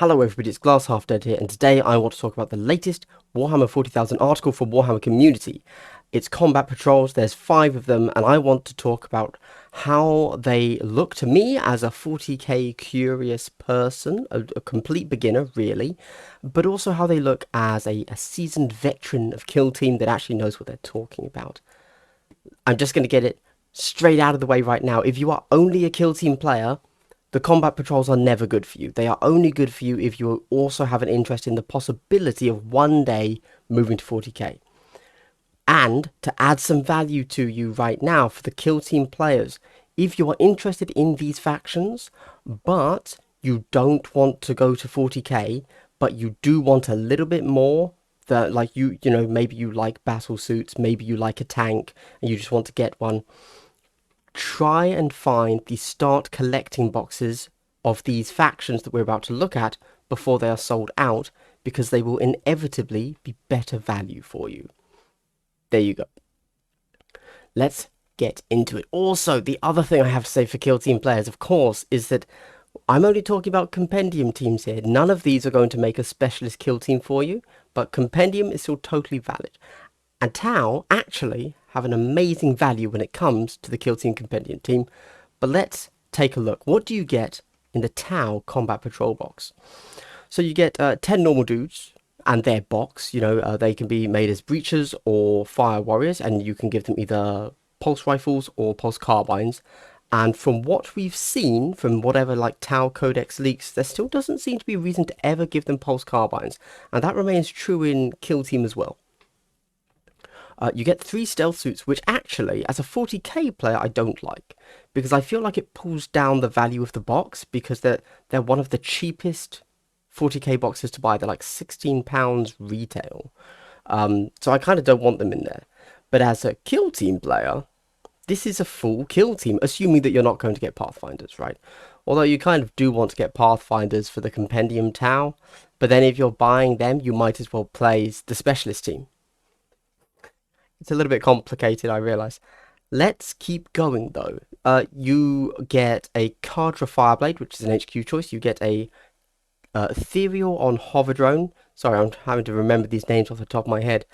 Hello everybody, it's Glass Half Dead here, and today I want to talk about the latest Warhammer 40,000 article for Warhammer Community. It's combat patrols, there's 5 of them, and I want to talk about how they look to me as a 40k curious person, a complete beginner really, but also how they look as a seasoned veteran of Kill Team that actually knows what they're talking about. I'm just going to get it straight out of the way right now. If you are only a Kill Team player, the combat patrols are never good for you. They are only good for you if you also have an interest in the possibility of one day moving to 40k. And to add some value to you right now for the Kill Team players, if you are interested in these factions, but you don't want to go to 40k, but you do want a little bit more, that like you know, maybe you like battle suits, maybe you like a tank, and you just want to get one, try and find the start collecting boxes of these factions that we're about to look at before they are sold out, because they will inevitably be better value for you. There you go. Let's get into it. Also, the other thing I have to say for Kill Team players, of course, is that I'm only talking about Compendium teams here. None of these are going to make a specialist Kill Team for you, but Compendium is still totally valid. And Tau actually have an amazing value when it comes to the Kill Team Compendium team. But let's take a look. What do you get in the Tau Combat Patrol box? So you get 10 normal dudes and their box. You know, they can be made as breachers or fire warriors, and you can give them either pulse rifles or pulse carbines. And from what we've seen, from whatever like Tau Codex leaks, there still doesn't seem to be a reason to ever give them pulse carbines. And that remains true in Kill Team as well. You get 3 stealth suits, which actually, as a 40k player, I don't like, because I feel like it pulls down the value of the box, because they're one of the cheapest 40k boxes to buy. They're like £16 retail, so I kind of don't want them in there. But as a Kill Team player, this is a full Kill Team, assuming that you're not going to get Pathfinders, right? Although you kind of do want to get Pathfinders for the Compendium Tau, but then if you're buying them, you might as well play the Specialist team. It's a little bit complicated, I realise. Let's keep going, though. You get a Cadre Fireblade, which is an HQ choice. You get a Ethereal on Hover Drone. Sorry, I'm having to remember these names off the top of my head.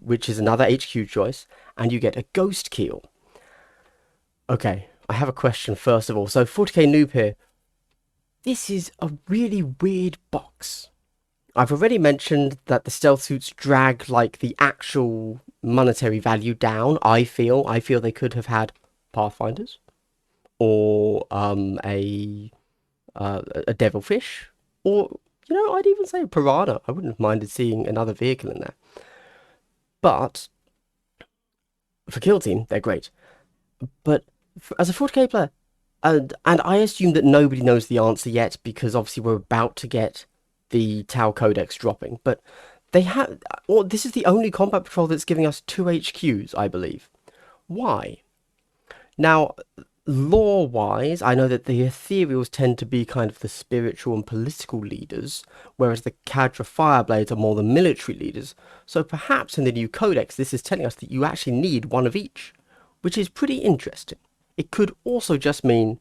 Which is another HQ choice. And you get a Ghost Keel. Okay, I have a question first of all. So 40k noob here. This is a really weird box. I've already mentioned that the stealth suits drag like the actual monetary value down. I feel they could have had Pathfinders or a Devilfish, or you know, I'd even say a Piranha. I wouldn't have minded seeing another vehicle in there. But for Kill Team, they're great. But as a 40k player, and I assume that nobody knows the answer yet, because obviously we're about to get the Tau Codex dropping, but they have, or this is the only combat patrol that's giving us 2 HQs, I believe. Why? Now, lore-wise, I know that the Ethereals tend to be kind of the spiritual and political leaders, whereas the Cadre Fireblades are more the military leaders. So perhaps in the new Codex, this is telling us that you actually need one of each, which is pretty interesting. It could also just mean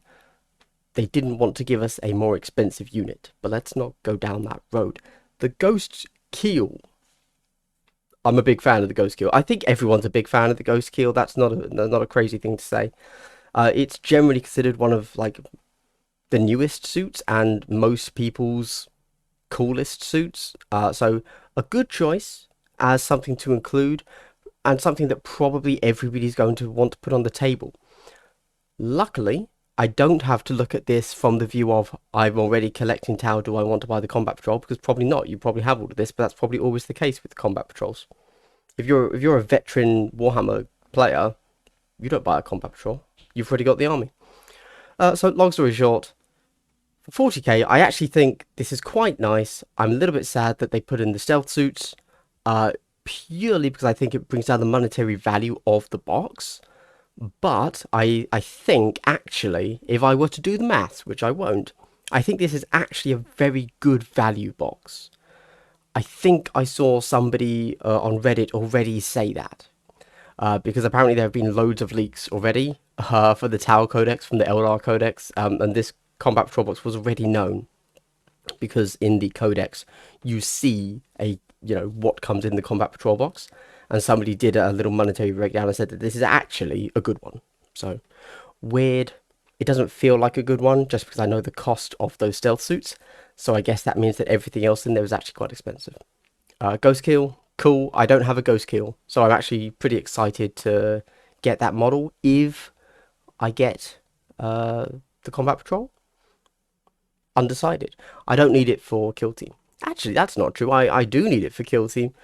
they didn't want to give us a more expensive unit, but let's not go down that road. The Ghost Keel. I'm a big fan of the Ghost Keel. I think everyone's a big fan of the Ghost Keel. That's not a crazy thing to say. It's generally considered one of like the newest suits and most people's coolest suits. So a good choice as something to include, and something that probably everybody's going to want to put on the table. Luckily, I don't have to look at this from the view of I'm already collecting Tau, do I want to buy the combat patrol? Because probably not. You probably have all of this, but that's probably always the case with the combat patrols. If you're a veteran Warhammer player, you don't buy a combat patrol. You've already got the army. So long story short, for 40k, I actually think this is quite nice. I'm a little bit sad that they put in the stealth suits, purely because I think it brings down the monetary value of the box. But I think, actually, if I were to do the maths, which I won't, I think this is actually a very good value box. I think I saw somebody on Reddit already say that. Because apparently there have been loads of leaks already for the Tau Codex from the Eldar Codex, and this Combat Patrol box was already known. because in the codex you see what comes in the combat patrol box, and somebody did a little monetary breakdown and said that this is actually a good one. So weird. It doesn't feel like a good one just because I know the cost of those stealth suits, so I guess that means that everything else in there is actually quite expensive. Ghost Kill, cool. I don't have a Ghost Kill, so I'm actually pretty excited to get that model if I get the combat patrol. Undecided. I don't need it for Kill Team. Actually, that's not true. I do need it for Kill Team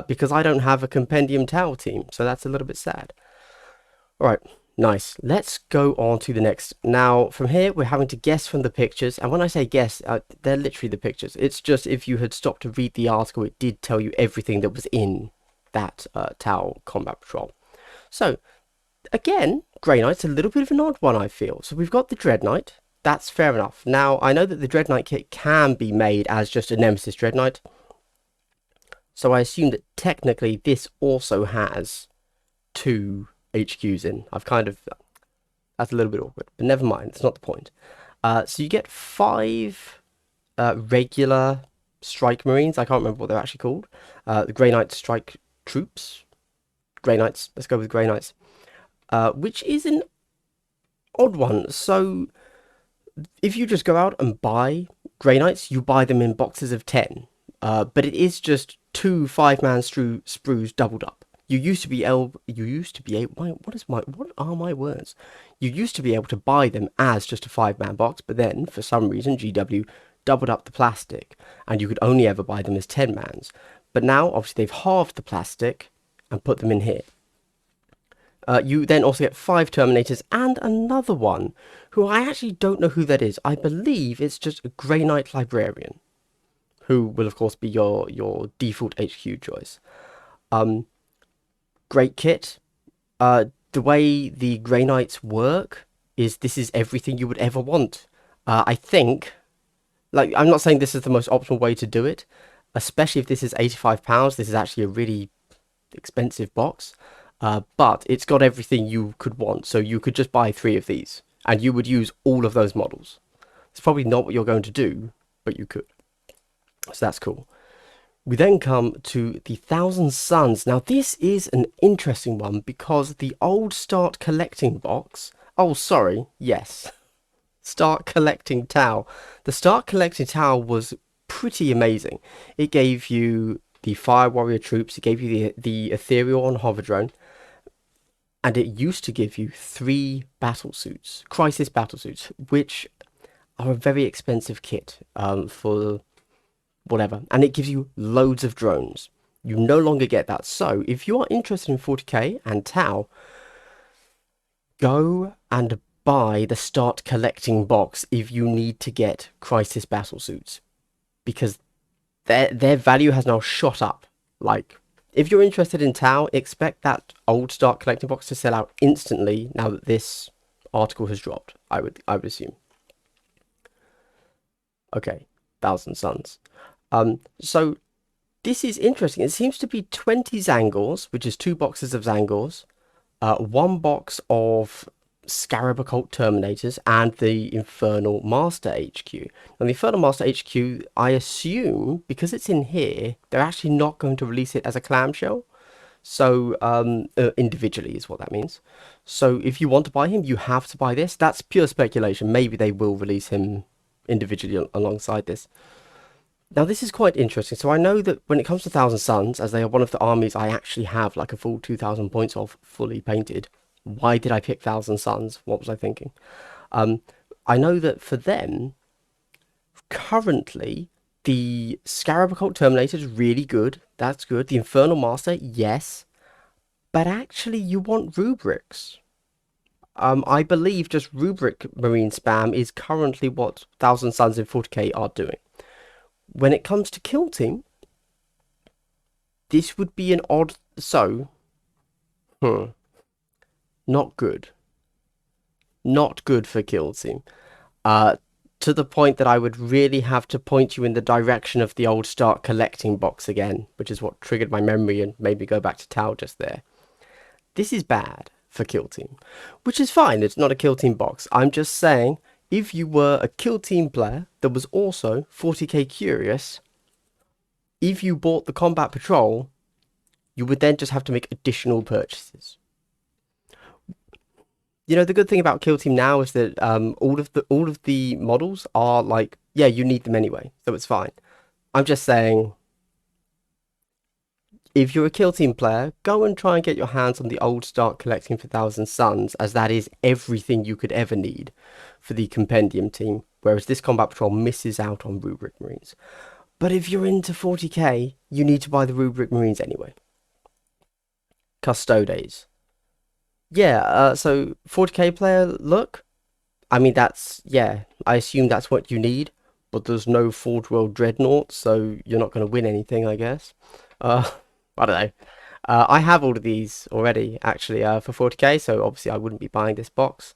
because I don't have a Compendium Team, so that's a little bit sad. Alright, nice. Let's go on to the next. Now, from here, we're having to guess from the pictures, and when I say guess, they're literally the pictures. It's just if you had stopped to read the article, it did tell you everything that was in that Tau Combat Patrol. So, again, Grey Knight's a little bit of an odd one, I feel. So we've got the Dread Knight. That's fair enough. Now, I know that the Dread Knight kit can be made as just a Nemesis Dread Knight. So I assume that technically this also has 2 HQs in. That's a little bit awkward, but never mind. That's not the point. So you get 5 regular Strike Marines. I can't remember what they're actually called. The Grey Knight Strike Troops. Grey Knights. Let's go with Grey Knights. Which is an odd one. So if you just go out and buy Grey Knights, you buy them in boxes of 10. But it is just 2 5-man sprues doubled up. You used to be able, what are my words? You used to be able to buy them as just a 5-man box, but then, for some reason, GW doubled up the plastic, and you could only ever buy them as 10-mans. But now, obviously, they've halved the plastic and put them in here. You then also get 5 Terminators and another one, who I actually don't know who that is. I believe it's just a Grey Knight Librarian, who will, of course, be your default HQ choice. Great kit. The way the Grey Knights work is this is everything you would ever want. I think, I'm not saying this is the most optimal way to do it, especially if this is £85. This is actually a really expensive box, but it's got everything you could want. So you could just buy 3 of these, and you would use all of those models. It's probably not what you're going to do, but you could. So that's cool. We then come to the 1,000 Suns. Now, this is an interesting one because the old Start Collecting box... Oh, sorry. Yes. Start Collecting Tau. The Start Collecting Tau was pretty amazing. It gave you the Fire Warrior troops. It gave you the Ethereal on Hover Drone. And it used to give you 3 battle suits. Crisis battle suits. Which are a very expensive kit for... whatever, and it gives you loads of drones. You no longer get that. So if you are interested in 40k and Tau, go and buy the Start Collecting box if you need to get Crisis battle suits, because their value has now shot up. Like, if you're interested in Tau, expect that old Start Collecting box to sell out instantly now that this article has dropped. I would assume. Okay, 1,000 Suns. So this is interesting. It seems to be 20 Zangors, which is 2 boxes of Zangors, 1 box of Scarab Occult Terminators, and the Infernal Master HQ. And the Infernal Master HQ, I assume, because it's in here, they're actually not going to release it as a clamshell. So, individually is what that means. So if you want to buy him, you have to buy this. That's pure speculation. Maybe they will release him individually alongside this. Now, this is quite interesting. So I know that when it comes to 1,000 Suns, as they are one of the armies I actually have like a full 2,000 points of fully painted. Why did I pick 1,000 Suns? What was I thinking? I know that for them, currently, the Scarab Occult Terminator is really good. That's good. The Infernal Master, yes. But actually, you want rubrics. I believe just rubric marine spam is currently what 1,000 Suns in 40k are doing. When it comes to Kill Team, this would be an odd... So, not good. Not good for Kill Team. To the point that I would really have to point you in the direction of the old Start Collecting box again, which is what triggered my memory and made me go back to Tau just there. This is bad for Kill Team, which is fine. It's not a Kill Team box. I'm just saying, If you were a kill team player that was also 40k curious, if you bought the combat patrol, you would then just have to make additional purchases. You know, the good thing about kill team now is that all of the models are like, yeah, you need them anyway, so it's fine. I'm just saying, if you're a kill team player, go and try and get your hands on the old start collecting for Thousand Suns, as that is everything you could ever need for the Compendium team, whereas this combat patrol misses out on Rubric Marines. But if you're into 40k, you need to buy the Rubric Marines anyway. Custodes. Yeah, so 40k player, look, I mean, yeah, I assume that's what you need, but there's no Forge World Dreadnought, so you're not going to win anything, I guess. Uh, I don't know. I have all of these already, actually, for 40k, so obviously I wouldn't be buying this box.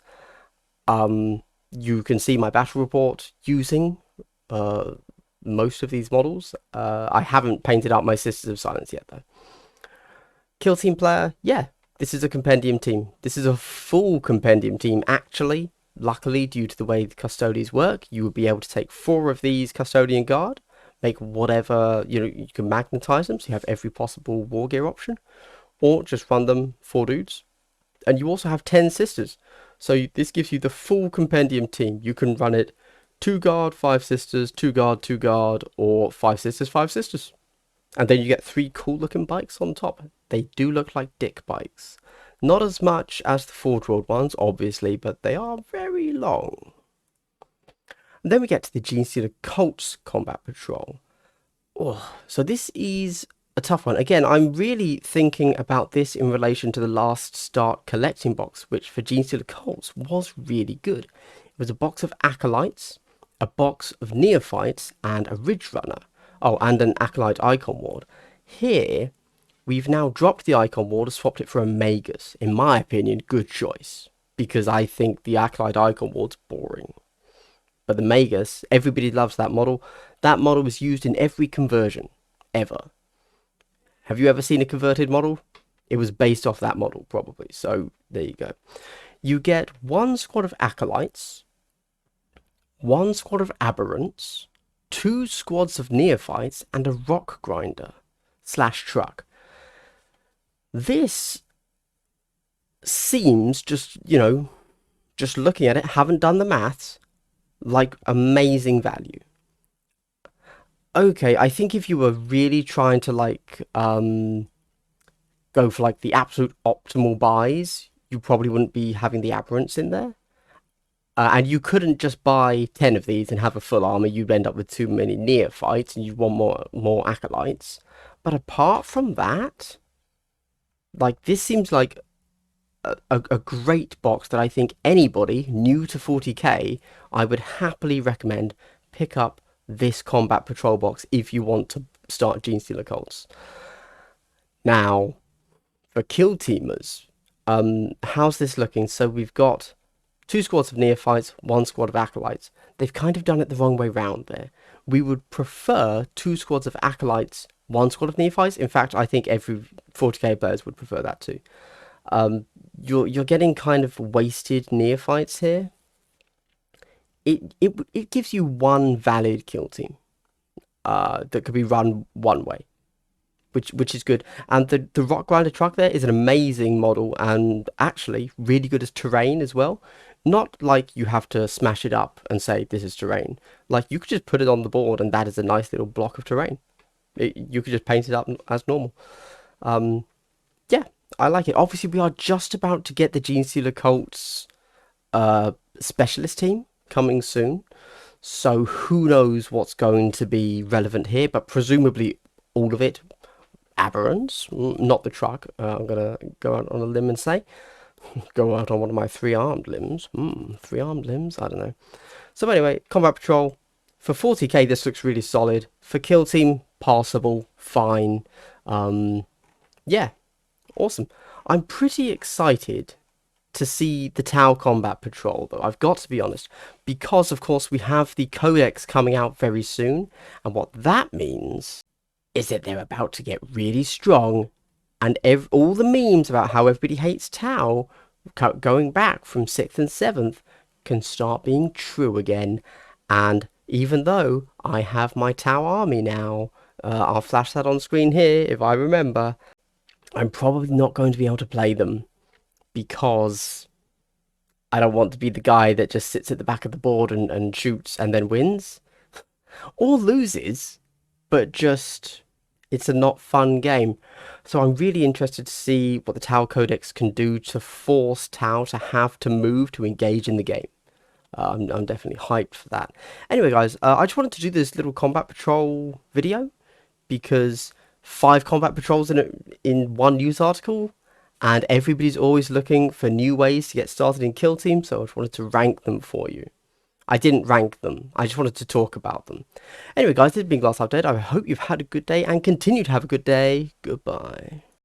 You can see my battle report using most of these models. I haven't painted up my Sisters of Silence yet, though. Kill team player, yeah, this is a compendium team. This is a full compendium team, actually. Luckily, due to the way the custodians work, you would be able to take 4 of these custodian guard, make whatever, you can magnetize them, so you have every possible war gear option, or just run them 4 dudes. And you also have 10 sisters, so this gives you the full compendium team. You can run it 2 guard, 5 sisters, 2 guard, 2 guard, or 5 sisters, 5 sisters. And then you get 3 cool looking bikes on top. They do look like dick bikes. Not as much as the Forge World ones, obviously, but they are very long. And then we get to the Genesee Colts Combat Patrol. Oh, so this is a tough one. Again, I'm really thinking about this in relation to the last Start Collecting box, which for Genesee Colts was really good. It was a box of Acolytes, a box of Neophytes, and a Ridge Runner. Oh, and an Acolyte Icon Ward. Here, we've now dropped the Icon Ward and swapped it for a Magus. In my opinion, good choice, because I think the Acolyte Icon Ward's boring. But the Magus, everybody loves that model. That model was used in every conversion, ever. Have you ever seen a converted model? It was based off that model, probably. So, there you go. You get 1 squad of Acolytes, 1 squad of Aberrants, 2 squads of Neophytes, and a Rock Grinder / truck. This seems, just looking at it, haven't done the maths, like amazing value. Okay, I think if you were really trying to go for like the absolute optimal buys, you probably wouldn't be having the Aberrants in there. And you couldn't just buy 10 of these and have a full armor. You'd end up with too many Neophytes and you'd want more Acolytes. But apart from that, like, this seems like a great box that I think anybody new to 40k, I would happily recommend pick up this Combat Patrol box if you want to start Genestealer Cults. Now, for Kill Teamers, how's this looking? So we've got 2 squads of Neophytes, 1 squad of Acolytes. They've kind of done it the wrong way round there. We would prefer 2 squads of Acolytes, 1 squad of Neophytes. In fact, I think every 40k players would prefer that too. You're getting kind of wasted Neophytes here. It gives you 1 valid kill team that could be run one way, which is good. And the Rock Grinder truck there is an amazing model and actually really good as terrain as well. Not like you have to smash it up and say this is terrain. Like, you could just put it on the board and that is a nice little block of terrain. You could just paint it up as normal. Yeah, I like it. Obviously, we are just about to get the Genestealer Cults specialist team coming soon. So who knows what's going to be relevant here, but presumably all of it. Aberrants, not the truck. I'm going to go out on a limb and say. Go out on one of my 3-armed limbs. 3-armed limbs? I don't know. So anyway, Combat Patrol. For 40k, this looks really solid. For Kill Team, passable, fine. Yeah, awesome. I'm pretty excited to see the Tau Combat Patrol, though, I've got to be honest. Because, of course, we have the Codex coming out very soon. And what that means is that they're about to get really strong. And all the memes about how everybody hates Tau, going back from 6th and 7th, can start being true again. And even though I have my Tau army now, I'll flash that on screen here if I remember, I'm probably not going to be able to play them because I don't want to be the guy that just sits at the back of the board and shoots and then wins. Or loses, but just it's a not fun game. So I'm really interested to see what the Tau Codex can do to force Tau to have to move to engage in the game. I'm definitely hyped for that. Anyway, guys, I just wanted to do this little combat patrol video because 5 combat patrols in one news article, and everybody's always looking for new ways to get started in Kill Team, so I just wanted to rank them for you. I didn't rank them, I just wanted to talk about them. Anyway, guys, this has been Glass Update. I hope you've had a good day and continue to have a good day. Goodbye.